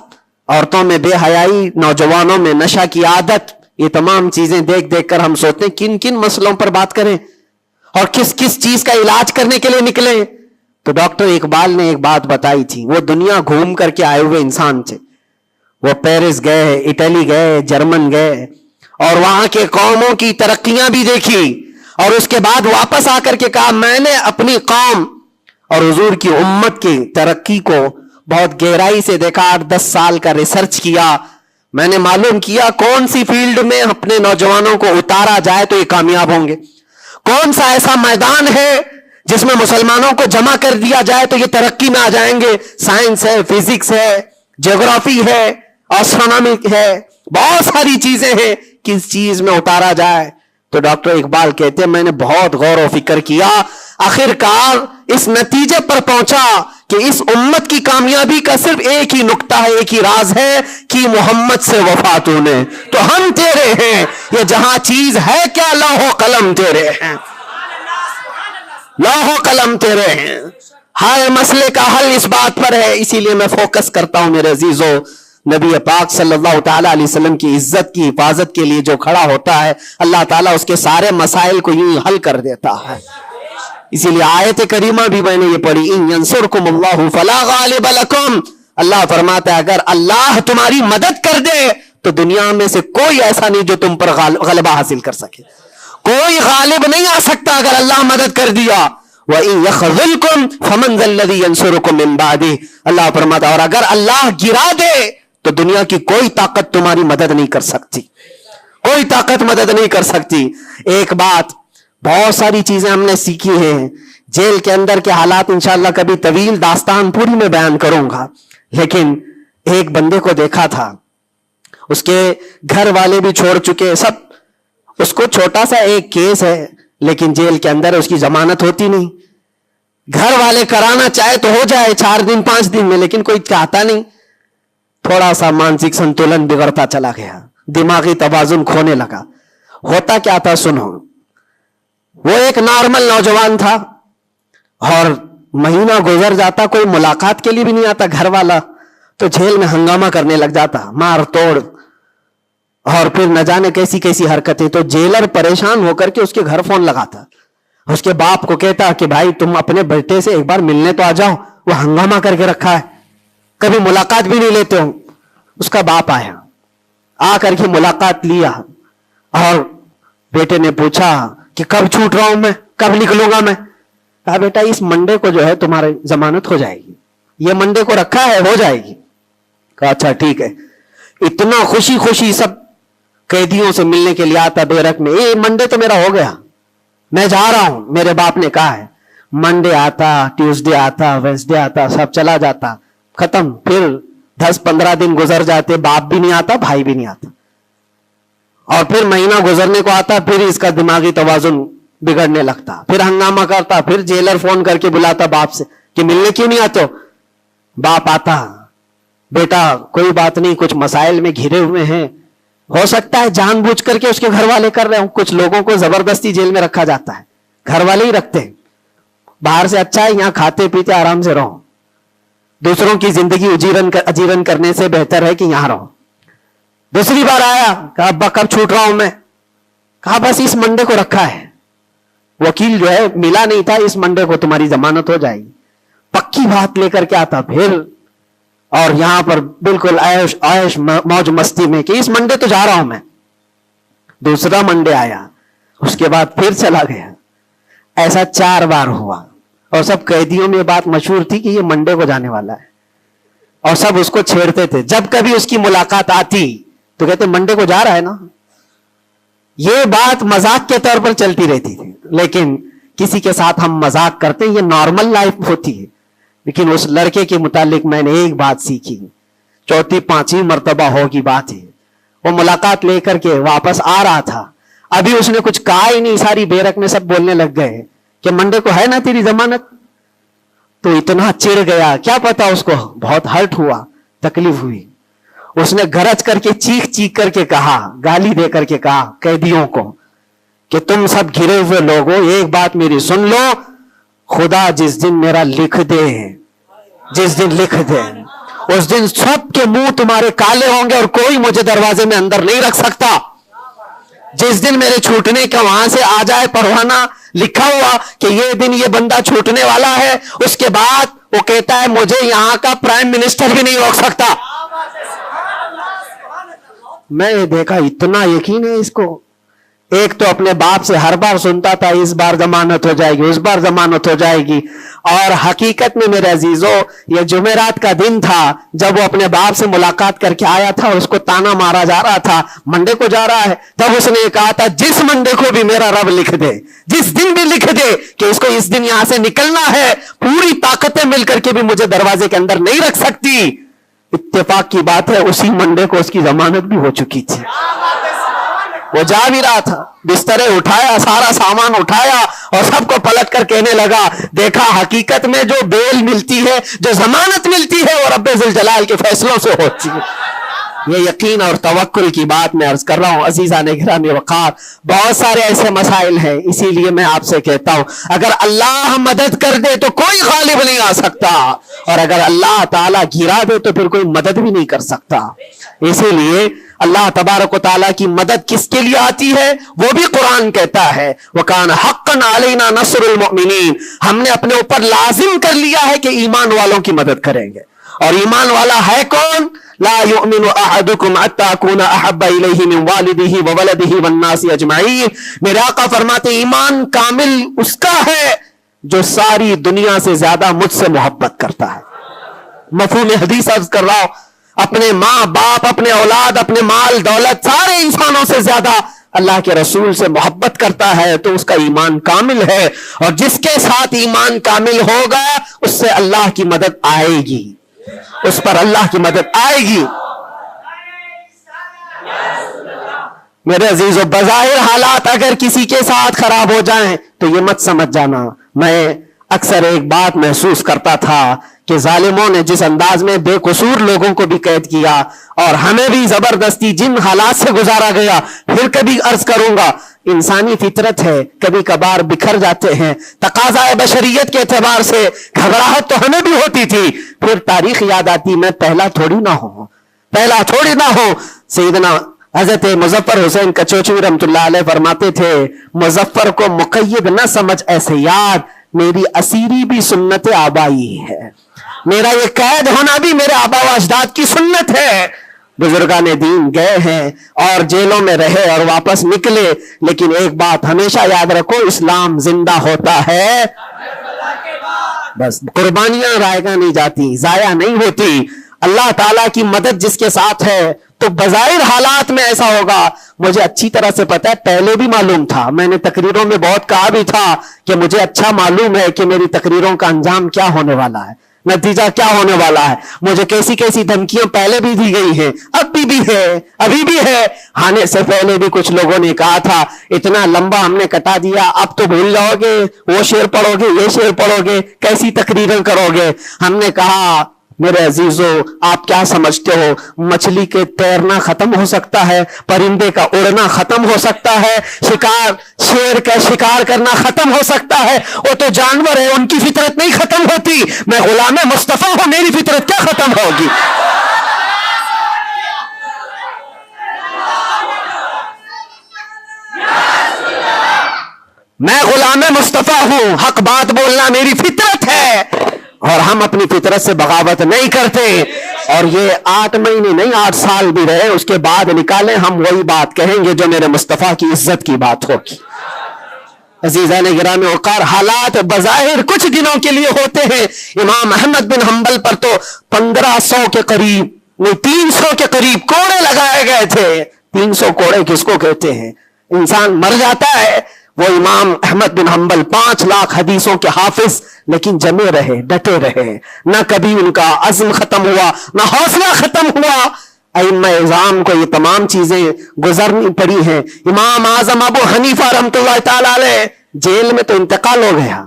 A: عورتوں میں بے حیائی, نوجوانوں میں نشہ کی عادت, یہ تمام چیزیں دیکھ دیکھ کر ہم سوچتے ہیں کن کن مسئلوں پر بات کریں اور کس کس چیز کا علاج کرنے کے لیے نکلیں. تو ڈاکٹر اقبال نے ایک بات بتائی تھی. وہ دنیا گھوم کر کے آئے ہوئے انسان تھے. وہ پیرس گئے, اٹلی گئے, جرمن گئے اور وہاں کے قوموں کی ترقیاں بھی دیکھی, اور اس کے بعد واپس آ کر کے کہا میں نے اپنی قوم اور حضور کی امت کی ترقی کو بہت گہرائی سے دیکھا. 8-10 سال کا ریسرچ کیا. میں نے معلوم کیا کون سی فیلڈ میں اپنے نوجوانوں کو اتارا جائے تو یہ کامیاب ہوں گے, کون سا ایسا میدان ہے جس میں مسلمانوں کو جمع کر دیا جائے تو یہ ترقی میں آ جائیں گے. سائنس ہے, فزکس ہے, جغرافی ہے, اسٹرونومی ہے, بہت ساری چیزیں ہیں. کس چیز میں اتارا جائے؟ تو ڈاکٹر اقبال کہتے ہیں میں نے بہت غور و فکر کیا, آخرکار اس نتیجے پر پہنچا کہ اس امت کی کامیابی کا صرف ایک ہی نقطہ ہے, ایک ہی راز ہے کہ محمد سے وفا تو نے, تو ہم تیرے ہیں. یہ جہاں چیز ہے کیا, لوح و قلم تیرے ہیں, لوح و قلم تیرے ہیں. ہر مسئلے کا حل اس بات پر ہے. اسی لیے میں فوکس کرتا ہوں میرے عزیزو, نبی پاک صلی اللہ تعالیٰ علیہ وسلم کی عزت کی حفاظت کے لیے جو کھڑا ہوتا ہے اللہ تعالیٰ اس کے سارے مسائل کو یوں حل کر دیتا ہے. اسی لیے آیت کریمہ بھی میں نے یہ پڑھی, ان ینصرکم اللہ فلا غالب لکم. اللہ فرماتا ہے اگر اللہ تمہاری مدد کر دے تو دنیا میں سے کوئی ایسا نہیں جو تم پر غلبہ حاصل کر سکے. کوئی غالب نہیں آ سکتا اگر اللہ مدد کر دیا. وَإِن يَخْذُلْكُمْ فَمَنْ ذَا الَّذِي يَنْصُرُكُمْ مِنْ بَعْدِهِ. اللہ فرماتا ہے اور اگر اللہ گرا دے تو دنیا کی کوئی طاقت تمہاری مدد نہیں کر سکتی, کوئی طاقت مدد نہیں کر سکتی. ایک بات, بہت ساری چیزیں ہم نے سیکھی ہیں. جیل کے اندر کے حالات انشاءاللہ کبھی طویل داستان پوری میں بیان کروں گا, لیکن ایک بندے کو دیکھا تھا, اس کے گھر والے بھی چھوڑ چکے سب, اس کو چھوٹا سا ایک کیس ہے لیکن جیل کے اندر اس کی ضمانت ہوتی نہیں. گھر والے کرانا چاہے تو ہو جائے 4 دن 5 دن میں, لیکن کوئی چاہتا نہیں. تھوڑا سا مانسک سنتولن بگڑتا چلا گیا, دماغی توازن کھونے لگا. ہوتا کیا تھا سنو, وہ ایک نارمل نوجوان تھا اور مہینہ گزر جاتا کوئی ملاقات کے لیے بھی نہیں آتا گھر والا, تو جیل میں ہنگامہ کرنے لگ جاتا, مار توڑ اور پھر نہ جانے کیسی کیسی حرکتیں. تو جیلر پریشان ہو کر کے اس کے گھر فون لگاتا, اس کے باپ کو کہتا کہ بھائی تم اپنے بیٹے سے ایک بار ملنے تو آ جاؤ, وہ ہنگامہ کر کے رکھا ہے, کبھی ملاقات بھی نہیں لیتے ہو. اس کا باپ آیا, آ کر کے ملاقات لیا اور بیٹے نے پوچھا کہ کب چھوٹ رہا ہوں میں, کب نکلوں گا میں. کہا بیٹا اس منڈے کو جو ہے تمہاری ضمانت ہو جائے گی, یہ منڈے کو رکھا ہے ہو جائے گی. کہا اچھا ٹھیک ہے. اتنا خوشی خوشی سب قیدیوں سے ملنے کے لیے آتا بیرک میں, یہ منڈے تو میرا ہو گیا, میں جا رہا ہوں. میرے باپ نے کہا ہے منڈے آتا, ٹیوزڈے آتا, وینسڈے آتا, سب چلا جاتا, ختم. پھر 10-15 دن گزر جاتے, باپ بھی نہیں آتا, بھائی بھی نہیں آتا, اور پھر مہینہ گزرنے کو آتا, پھر اس کا دماغی توازن بگڑنے لگتا, پھر ہنگامہ کرتا, پھر جیلر فون کر کے بلاتا باپ سے کہ ملنے کیوں نہیں آتے ہو. باپ آتا, بیٹا کوئی بات نہیں, کچھ مسائل میں گھرے ہوئے ہیں, ہو سکتا ہے جان بوجھ کر کے اس کے گھر والے کر رہے ہوں, کچھ لوگوں کو زبردستی جیل میں رکھا جاتا ہے, گھر والے ہی رکھتے ہیں. باہر سے اچھا ہے یہاں کھاتے پیتے آرام سے رہو, دوسروں کی زندگی اجیرن کرنے سے بہتر ہے کہ یہاں رہو. دوسری بار آیا, کہا ابا کب چھوٹ رہا ہوں میں. کہا بس اس منڈے کو رکھا ہے, وکیل جو ہے ملا نہیں تھا, اس منڈے کو تمہاری ضمانت ہو جائے گی. پکی بات لے کر کے آتا پھر, اور یہاں پر بالکل عیش موج مستی میں کہ اس منڈے تو جا رہا ہوں میں. دوسرا منڈے آیا, اس کے بعد پھر چلا گیا. ایسا 4 بار ہوا, اور سب قیدیوں میں یہ بات مشہور تھی کہ یہ منڈے کو جانے والا ہے, اور سب اس کو چھیڑتے تھے. جب کبھی اس کی ملاقات آتی تو کہتے منڈے کو جا رہا ہے نا. یہ بات مذاق کے طور پر چلتی رہتی تھی, لیکن کسی کے ساتھ ہم مذاق کرتے ہیں, یہ نارمل لائف ہوتی ہے. لیکن اس لڑکے کے متعلق میں نے ایک بات سیکھی, 4-5 مرتبہ ہوگی بات ہے. وہ ملاقات لے کر کے واپس آ رہا تھا, ابھی اس نے کچھ کہا ہی نہیں, ساری بیرک میں سب بولنے لگ گئے کہ منڈے کو ہے نا تیری ضمانت. تو اتنا چڑ گیا, کیا پتا اس کو بہت ہرٹ ہوا, تکلیف ہوئی. اس نے گرج کر کے چیخ چیخ کر کے کہا, گالی دے کر کے کہا قیدیوں کو کہ تم سب گھرے ہوئے لوگوں ایک بات میری سن لو, خدا جس دن میرا لکھ دے, جس دن لکھ دے, اس دن سب کے منہ تمہارے کالے ہوں گے اور کوئی مجھے دروازے میں اندر نہیں رکھ سکتا. جس دن میرے چھوٹنے کا وہاں سے آ جائے پروانہ لکھا ہوا کہ یہ دن یہ بندہ چھوٹنے والا ہے، اس کے بعد وہ کہتا ہے مجھے یہاں کا پرائم منسٹر بھی نہیں روک سکتا. میں نے دیکھا اتنا یقین ہے اس کو. ایک تو اپنے باپ سے ہر بار سنتا تھا اس بار ضمانت ہو جائے گی، اس بار ضمانت ہو جائے گی، اور حقیقت میں میرے عزیزو یہ جمعرات کا دن تھا جب وہ اپنے باپ سے ملاقات کر کے آیا تھا اور اس کو تانا مارا جا رہا تھا منڈے کو جا رہا ہے. تب اس نے کہا تھا جس منڈے کو بھی میرا رب لکھ دے، جس دن بھی لکھ دے کہ اس کو اس دن یہاں سے نکلنا ہے، پوری طاقتیں مل کر کے بھی مجھے دروازے کے اندر نہیں رکھ سکتی. اتفاق کی بات ہے اسی منڈے کو اس کی ضمانت بھی ہو چکی تھی. وہ جا بھی رہا تھا، بسترے اٹھایا، سارا سامان اٹھایا اور سب کو پلٹ کر کہنے لگا دیکھا حقیقت میں جو بیل ملتی ہے، جو ضمانت ملتی ہے وہ رب ذوالجلال کے فیصلوں سے ہوتی ہے. یہ یقین اور توکل کی بات میں عرض کر رہا ہوں. عزیزان گرامی وقار، بہت سارے ایسے مسائل ہیں، اسی لیے میں آپ سے کہتا ہوں اگر اللہ مدد کر دے تو کوئی غالب نہیں آ سکتا، اور اگر اللہ تعالیٰ گرا دے تو پھر کوئی مدد بھی نہیں کر سکتا. اسی لیے اللہ تبارک و تعالیٰ کی مدد کس کے لیے آتی ہے وہ بھی قرآن کہتا ہے وَكَانَ حَقًّا عَلَيْنَا نَصْرُ الْمُؤْمِنِينَ. ہم نے اپنے اوپر لازم کر لیا ہے کہ ایمان والوں کی مدد کریں گے. اور ایمان والا ہے کون؟ لا يؤمن احدكم حتى اكون احب اليه من والده وولده والناس اجمعين. میرے آقا فرماتے ایمان کامل اس کا ہے جو ساری دنیا سے زیادہ مجھ سے محبت کرتا ہے. مفہوم حدیث عرض کر رہا ہوں، اپنے ماں باپ، اپنے اولاد، اپنے مال دولت، سارے انسانوں سے زیادہ اللہ کے رسول سے محبت کرتا ہے تو اس کا ایمان کامل ہے. اور جس کے ساتھ ایمان کامل ہوگا اس سے اللہ کی مدد آئے گی، اس پر اللہ کی مدد آئے گی. میرے عزیزو بظاہر حالات اگر کسی کے ساتھ خراب ہو جائیں تو یہ مت سمجھ جانا. میں اکثر ایک بات محسوس کرتا تھا کہ ظالموں نے جس انداز میں بے قصور لوگوں کو بھی قید کیا اور ہمیں بھی زبردستی جن حالات سے گزارا گیا، پھر کبھی عرض کروں گا انسانی فطرت ہے، کبھی کبھار بکھر جاتے ہیں. تقاضائے بشریت کے اعتبار سے گھبراہٹ تو ہمیں بھی ہوتی تھی، پھر تاریخ یاد آتی میں پہلا تھوڑی نہ ہوں. سیدنا حضرت مظفر حسین کچوچوی رحمت اللہ علیہ فرماتے تھے مظفر کو مقید نہ سمجھ ایسے یاد، میری اسیری بھی سنت آبائی ہے، میرا یہ قید ہونا بھی میرے آبا و اجداد کی سنت ہے. بزرگان دین گئے ہیں اور جیلوں میں رہے اور واپس نکلے، لیکن ایک بات ہمیشہ یاد رکھو اسلام زندہ ہوتا ہے، بس قربانیاں رائگاں نہیں جاتی، ضائع نہیں ہوتی. اللہ تعالیٰ کی مدد جس کے ساتھ ہے تو بظاہر حالات میں ایسا ہوگا. مجھے اچھی طرح سے پتا ہے، پہلے بھی معلوم تھا، میں نے تقریروں میں بہت کہا بھی تھا کہ مجھے اچھا معلوم ہے کہ میری تقریروں کا انجام کیا ہونے والا ہے، نتیجہ کیا ہونے والا ہے. مجھے کیسی کیسی دھمکیاں پہلے بھی دی گئی ہیں، اب بھی ہے، ابھی بھی ہے. آنے سے پہلے بھی کچھ لوگوں نے کہا تھا اتنا لمبا ہم نے کٹا دیا، اب تو بھول جاؤ گے، وہ شعر پڑھو گے، یہ شعر پڑھو گے، کیسی تقریریں کرو گے. ہم نے کہا میرے عزیزو آپ کیا سمجھتے ہو، مچھلی کے تیرنا ختم ہو سکتا ہے، پرندے کا اڑنا ختم ہو سکتا ہے، شیر کا شکار کرنا ختم ہو سکتا ہے. وہ تو جانور ہے، ان کی فطرت نہیں ختم ہوتی. میں غلام مصطفیٰ ہوں، میری فطرت کیا ختم ہوگی؟ میں غلام مصطفیٰ ہوں، حق بات بولنا میری فطرت ہے، اور ہم اپنی فطرت سے بغاوت نہیں کرتے. اور یہ 8 مہینے نہیں 8 سال بھی رہے، اس کے بعد نکالیں ہم وہی بات کہیں گے جو میرے مصطفیٰ کی عزت کی بات ہوگی. عزیزان گرامی وقار، حالات بظاہر کچھ دنوں کے لیے ہوتے ہیں. امام احمد بن حنبل پر تو 1500 کے قریب نہیں 300 کے قریب کوڑے لگائے گئے تھے. 300 کوڑے کس کو کہتے ہیں؟ انسان مر جاتا ہے. وہ امام احمد بن حنبل 5 لاکھ حدیثوں کے حافظ، لیکن جمے رہے، ڈٹے رہے، نہ کبھی ان کا عزم ختم ہوا، نہ حوصلہ ختم ہوا. ائمہ اعظام کو یہ تمام چیزیں گزرنی پڑی ہیں. امام اعظم ابو حنیفہ رحمۃ اللہ تعالی علیہ جیل میں تو انتقال ہو گیا،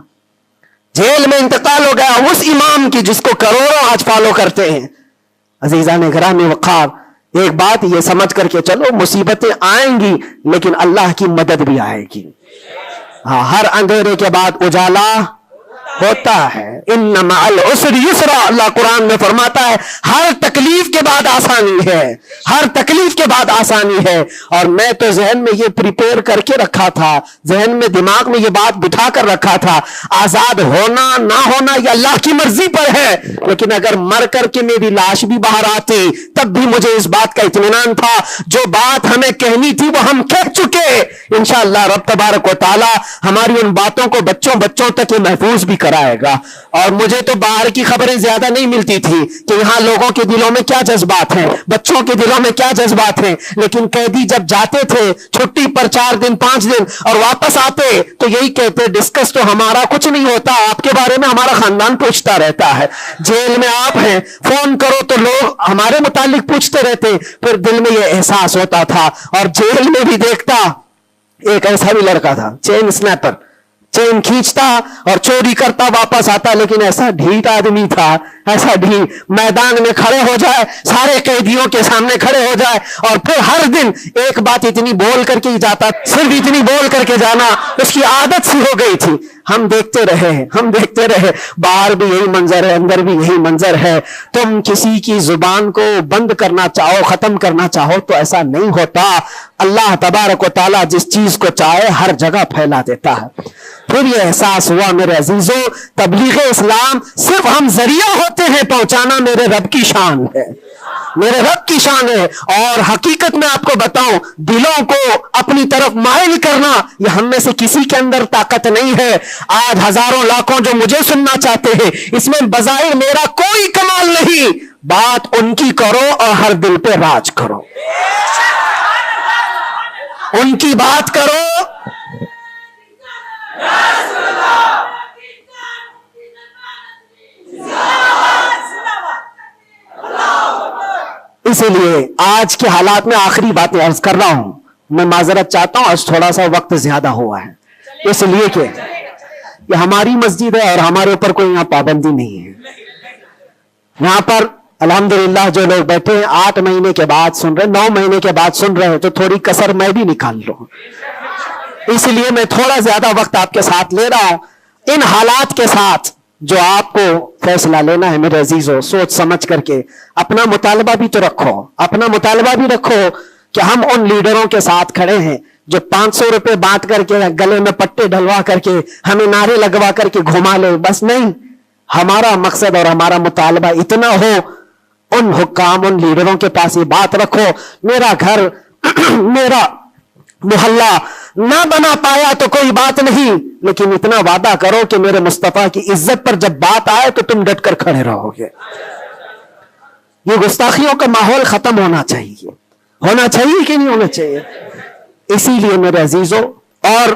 A: جیل میں انتقال ہو گیا اس امام کی جس کو کروڑوں آج فالو کرتے ہیں. عزیزان گرامی وقار، ایک بات یہ سمجھ کر کے چلو مصیبتیں آئیں گی لیکن اللہ کی مدد بھی آئے گی. ہاں، ہر اندھیرے کے بعد اجالا ہوتا ہے. ان مع العسر یسرا، اللہ قرآن میں فرماتا ہے ہر تکلیف کے بعد آسانی ہے، ہر تکلیف کے بعد آسانی ہے. اور میں تو ذہن میں یہ پریپیئر کر کے رکھا تھا، ذہن میں دماغ میں یہ بات بٹھا کر رکھا تھا، آزاد ہونا نہ ہونا یہ اللہ کی مرضی پر ہے، لیکن اگر مر کر کے میری لاش بھی باہر آتی تب بھی مجھے اس بات کا اطمینان تھا جو بات ہمیں کہنی تھی وہ ہم کہہ چکے. انشاءاللہ رب تبارک و تعالی ہماری ان باتوں کو بچوں تک یہ محفوظ بھی کرائے گا. اور مجھے تو باہر کی خبریں زیادہ نہیں ملتی تھی کہ یہاں لوگوں کے دلوں میں کیا جذبات ہیں، بچوں کے دلوں میں کیا جذبات ہیں، لیکن قیدی جب جاتے تھے چھٹی پر 4 دن 5 دن اور واپس آتے تو یہی کہتے ڈسکس تو ہمارا کچھ نہیں ہوتا، آپ کے بارے میں ہمارا خاندان پوچھتا رہتا ہے. جیل میں آپ ہیں، فون کرو تو لوگ ہمارے متعلق پوچھتے رہتے. پھر دل میں یہ احساس ہوتا تھا. اور جیل میں بھی دیکھتا ایک ایسا بھی لڑکا تھا چین سنیپر، چین کھینچتا اور چوری کرتا واپس آتا، لیکن ایسا ڈھیٹ آدمی تھا، ایسا ڈھیٹ، میدان میں کھڑے ہو جائے، سارے قیدیوں کے سامنے کھڑے ہو جائے اور پھر ہر دن ایک بات اتنی بول کر کے ہی جاتا، صرف اتنی بول کر کے جانا اس کی عادت سی ہو گئی تھی. ہم دیکھتے رہے باہر بھی یہی منظر ہے، اندر بھی یہی منظر ہے. تم کسی کی زبان کو بند کرنا چاہو، ختم کرنا چاہو تو ایسا نہیں ہوتا. اللہ تبارک و تعالیٰ جس چیز کو چاہے ہر جگہ پھیلا دیتا ہے. پھر یہ احساس ہوا میرے عزیزوں، تبلیغ اسلام صرف ہم ذریعہ ہوتے ہیں پہنچانا میرے رب کی شان ہے، میرے رب کی شان ہے. اور حقیقت میں آپ کو بتاؤں، دلوں کو اپنی طرف مائل کرنا یہ ہم میں سے کسی کے اندر طاقت نہیں ہے. آج ہزاروں لاکھوں جو مجھے سننا چاہتے ہیں، اس میں بظاہر میرا کوئی کمال نہیں. بات ان کی کرو اور ہر دل پہ راج کرو، ان کی بات کرو. اسی لیے آج کے حالات میں آخری باتیں عرض کر رہا ہوں، میں معذرت چاہتا ہوں آج تھوڑا سا وقت زیادہ ہوا ہے، اس لیے کہ یہ ہماری مسجد ہے اور ہمارے اوپر کوئی یہاں پابندی نہیں ہے. یہاں پر الحمدللہ جو لوگ بیٹھے ہیں 8 مہینے کے بعد سن رہے، 9 مہینے کے بعد سن رہے ہیں، تو تھوڑی کسر میں بھی نکال لوں. اس لیے میں تھوڑا زیادہ وقت آپ کے ساتھ لے رہا ہوں. ان حالات کے ساتھ جو آپ کو فیصلہ لینا ہے میرے عزیزوں، سوچ سمجھ کر کے اپنا مطالبہ بھی تو رکھو، اپنا مطالبہ بھی رکھو کہ ہم ان لیڈروں کے ساتھ کھڑے ہیں جو 500 روپے بانٹ کر کے گلے میں پٹے ڈلوا کر کے ہمیں نعرے لگوا کر کے گھما لے. بس نہیں، ہمارا مقصد اور ہمارا مطالبہ اتنا ہو، ان حکام ان لیڈروں کے پاس یہ بات رکھو، میرا گھر میرا محلہ نہ بنا پایا تو کوئی بات نہیں، لیکن اتنا وعدہ کرو کہ میرے مصطفیٰ کی عزت پر جب بات آئے تو تم ڈٹ کر کھڑے رہو گے. یہ گستاخیوں کا ماحول ختم ہونا چاہیے کہ نہیں ہونا چاہیے. اسی لیے میرے عزیزوں، اور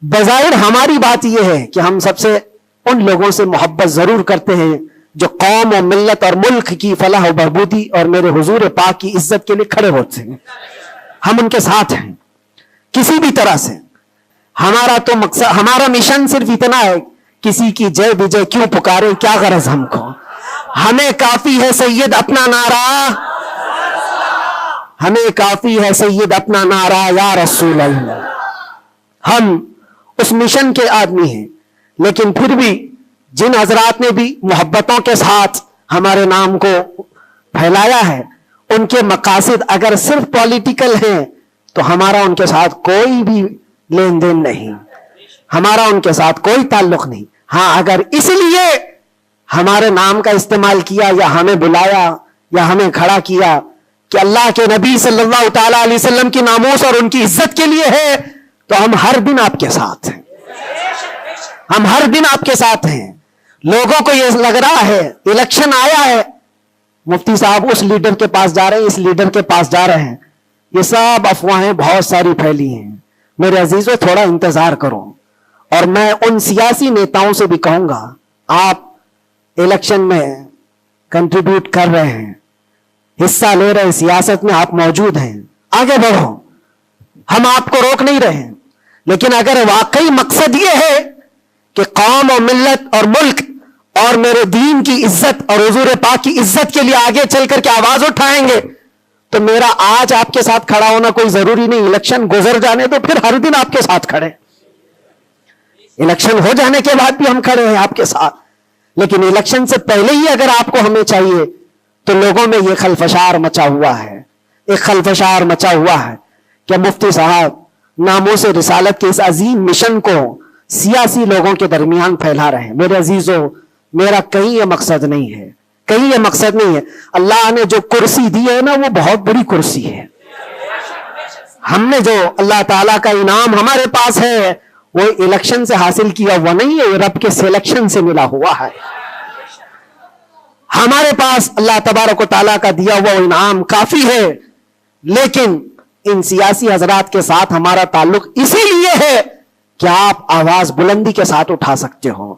A: بظاہر ہماری بات یہ ہے کہ ہم سب سے ان لوگوں سے محبت ضرور کرتے ہیں جو قوم و ملت اور ملک کی فلاح و بہبودی اور میرے حضور پاک کی عزت کے لیے کھڑے ہوتے ہیں. ہم ان کے ساتھ ہیں کسی بھی طرح سے. ہمارا تو مقصد، ہمارا مشن صرف اتنا ہے، کسی کی جے بجے کیوں پکارے، کیا غرض ہم کو، ہمیں کافی ہے سید اپنا نعرہ، ہمیں کافی ہے سید اپنا نعرہ یا رسول اللہ. ہم اس مشن کے آدمی ہیں، لیکن پھر بھی جن حضرات نے بھی محبتوں کے ساتھ ہمارے نام کو پھیلایا ہے، ان کے مقاصد اگر صرف پولیٹیکل ہیں تو ہمارا ان کے ساتھ کوئی بھی لین دین نہیں، ہمارا ان کے ساتھ کوئی تعلق نہیں. ہاں اگر اس لیے ہمارے نام کا استعمال کیا یا ہمیں بلایا یا ہمیں کھڑا کیا کہ اللہ کے نبی صلی اللہ تعالی علیہ وسلم کی ناموس اور ان کی عزت کے لیے ہے، تو ہم ہر دن آپ کے ساتھ ہیں، ہم ہر دن آپ کے ساتھ ہیں. لوگوں کو یہ لگ رہا ہے الیکشن آیا ہے، مفتی صاحب اس لیڈر کے پاس جا رہے ہیں، اس لیڈر کے پاس جا رہے ہیں، یہ سب افواہیں بہت ساری پھیلی ہیں. میرے عزیزوں تھوڑا انتظار کرو. اور میں ان سیاسی نیتاؤں سے بھی کہوں گا، آپ الیکشن میں کنٹریبیوٹ کر رہے ہیں، حصہ لے رہے ہیں، سیاست میں آپ موجود ہیں، آگے بڑھو، ہم آپ کو روک نہیں رہے ہیں. لیکن اگر واقعی مقصد یہ ہے کہ قوم اور ملت اور ملک اور میرے دین کی عزت اور حضور پاک کی عزت کے لیے آگے چل کر کے آواز اٹھائیں گے تو میرا آج آپ کے ساتھ کھڑا ہونا کوئی ضروری نہیں، الیکشن گزر جانے تو پھر ہر دن آپ کے ساتھ کھڑے. الیکشن ہو جانے کے بعد بھی ہم کھڑے ہیں آپ کے ساتھ، لیکن الیکشن سے پہلے ہی اگر آپ کو ہمیں چاہیے تو لوگوں میں یہ خلفشار مچا ہوا ہے، ایک خلفشار مچا ہوا ہے کہ مفتی صاحب ناموس رسالت کے اس عظیم مشن کو سیاسی لوگوں کے درمیان پھیلا رہے ہیں۔ میرے عزیزوں، میرا کہیں یہ مقصد نہیں ہے، کہیں یہ مقصد نہیں ہے۔ اللہ نے جو کرسی دی ہے نا وہ بہت بڑی کرسی ہے۔ ہم نے جو اللہ تعالیٰ کا انعام ہمارے پاس ہے وہ الیکشن سے حاصل کیا ہوا نہیں ہے، رب کے سلیکشن سے ملا ہوا ہے۔ ہمارے پاس اللہ تبارک و تعالیٰ کا دیا ہوا انعام کافی ہے، لیکن ان سیاسی حضرات کے ساتھ ہمارا تعلق اسی لیے ہے کہ آپ آواز بلندی کے ساتھ اٹھا سکتے ہو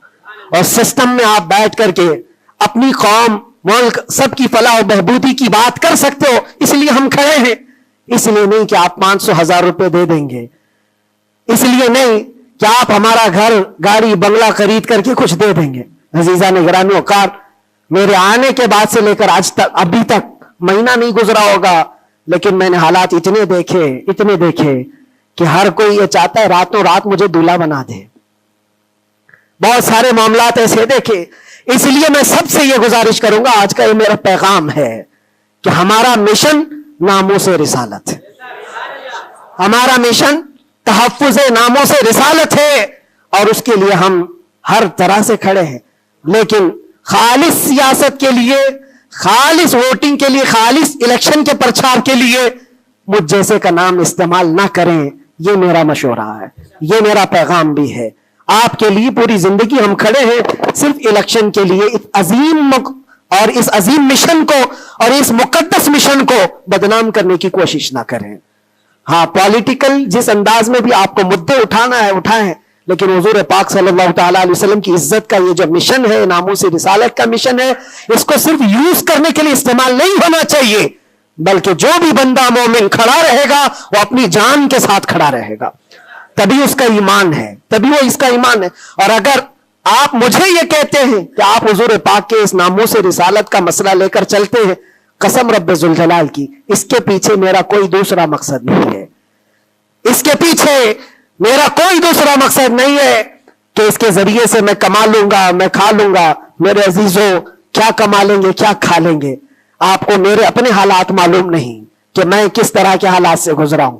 A: اور سسٹم میں آپ بیٹھ کر کے اپنی قوم، ملک، سب کی فلاح و بہبودی کی بات کر سکتے ہو۔ اس لیے ہم کھڑے ہیں، اس لیے نہیں کہ آپ 500,000 روپے دے دیں گے، اس لیے نہیں کہ آپ ہمارا گھر، گاڑی، بنگلہ خرید کر کے کچھ دے دیں گے۔ عزیزان گرامی اوقات، میرے آنے کے بعد سے لے کر آج تک، ابھی تک مہینہ نہیں گزرا ہوگا، لیکن میں نے حالات اتنے دیکھے کہ ہر کوئی یہ چاہتا ہے راتوں رات مجھے دولہا بنا دے۔ بہت سارے معاملات ایسے دیکھے۔ اس لیے میں سب سے یہ گزارش کروں گا، آج کا یہ میرا پیغام ہے کہ ہمارا مشن ناموس رسالت ہے، ہمارا مشن تحفظ ناموس رسالت ہے، اور اس کے لیے ہم ہر طرح سے کھڑے ہیں۔ لیکن خالص سیاست کے لیے، خالص ووٹنگ کے لیے، خالص الیکشن کے پرچار کے لیے مجھ جیسے کا نام استعمال نہ کریں، یہ میرا مشورہ ہے، یہ میرا پیغام بھی ہے۔ آپ کے لیے پوری زندگی ہم کھڑے ہیں صرف الیکشن کے لیے۔ اس عظیم مشن کو اور اس مقدس مشن کو بدنام کرنے کی کوشش نہ کریں۔ ہاں، پولیٹیکل جس انداز میں بھی آپ کو مدعے اٹھانا ہے اٹھائیں، لیکن حضور پاک صلی اللہ تعالیٰ علیہ وسلم کی عزت کا یہ جو مشن ہے، ناموس رسالت کا مشن ہے، اس کو صرف یوز کرنے کے لیے استعمال نہیں ہونا چاہیے، بلکہ جو بھی بندہ مومن کھڑا رہے گا وہ اپنی جان کے ساتھ کھڑا رہے گا، تبھی اس کا ایمان ہے، تبھی وہ اس کا ایمان ہے۔ اور اگر آپ مجھے یہ کہتے ہیں کہ آپ حضور پاک کے اس ناموس رسالت کا مسئلہ لے کر چلتے ہیں، قسم رب ذوالجلال کی، اس کے پیچھے میرا کوئی دوسرا مقصد نہیں ہے، اس کے پیچھے میرا کوئی دوسرا مقصد نہیں ہے کہ اس کے ذریعے سے میں کما لوں گا، میں کھا لوں گا۔ میرے عزیزوں، کیا کما لیں گے، کیا کھا لیں گے؟ آپ کو میرے اپنے حالات معلوم نہیں کہ میں کس طرح کے حالات سے گزرا ہوں۔